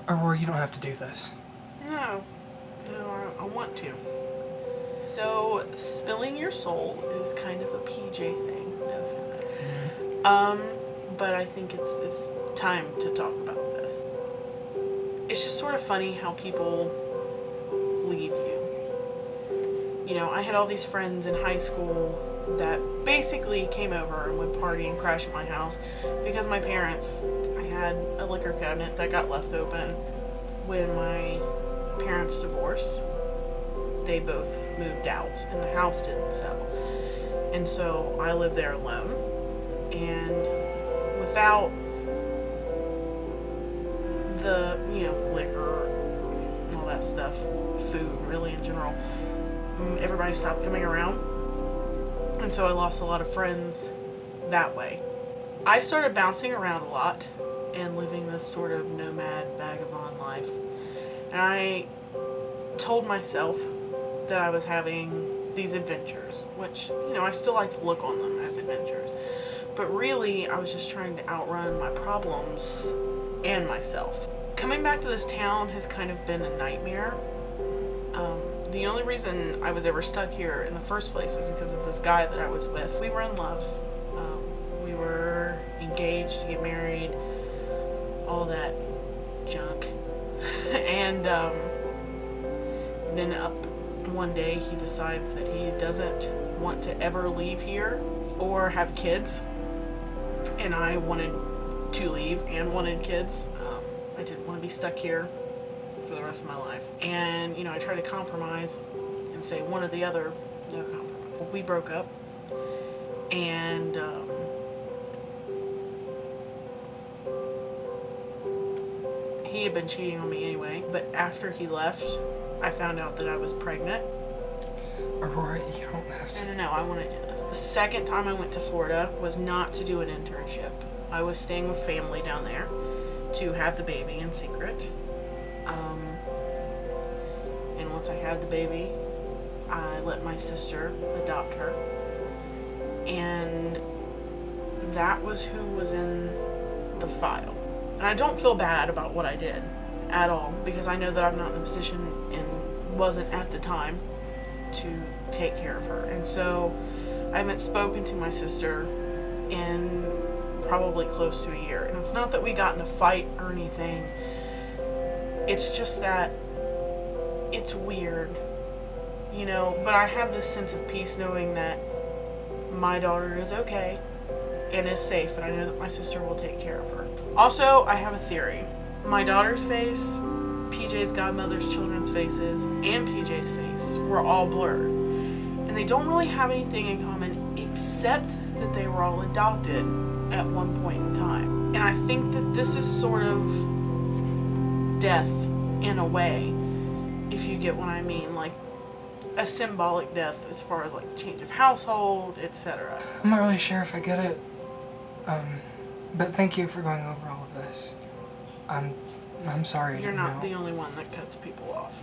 Aurora, you don't have to do this. No, I want to. So, spilling your soul is kind of a PJ thing, no offense. But I think it's time to talk about this. It's just sort of funny how people leave you. You know, I had all these friends in high school that basically came over and would party and crash at my house because my parents, I had a liquor cabinet that got left open when my parents divorced. They both moved out and the house didn't sell. And so I lived there alone. And without the, liquor, all that stuff, food really in general, everybody stopped coming around. And so I lost a lot of friends that way. I started bouncing around a lot and living this sort of nomad vagabond life. And I told myself that I was having these adventures, which, I still like to look on them as adventures. But really, I was just trying to outrun my problems and myself. Coming back to this town has kind of been a nightmare. The only reason I was ever stuck here in the first place was because of this guy that I was with. We were in love. We were engaged to get married, all that junk. And then up one day he decides that he doesn't want to ever leave here or have kids. And I wanted to leave and wanted kids. I didn't want to be stuck here for the rest of my life. And, I tried to compromise and say one or the other. No compromise. We broke up. And he had been cheating on me anyway. But after he left, I found out that I was pregnant. Aurora, you don't have to. No, I want to do this. The second time I went to Florida was not to do an internship. I was staying with family down there to have the baby in secret. And once I had the baby, I let my sister adopt her. And that was who was in the file. And I don't feel bad about what I did at all, because I know that I'm not in a position and wasn't at the time to take care of her. And so I haven't spoken to my sister in probably close to a year. And it's not that we got in a fight or anything. It's just that it's weird, but I have this sense of peace knowing that my daughter is okay and is safe, and I know that my sister will take care of her. Also, I have a theory. My daughter's face, PJ's godmother's children's faces, and PJ's face were all blurred. And they don't really have anything in common except that they were all adopted at one point in time. And I think that this is sort of death in a way, if you get what I mean, like a symbolic death as far as like change of household, etc. I'm not really sure if I get it. But thank you for going over all of this. I'm sorry. You're not the only one that cuts people off.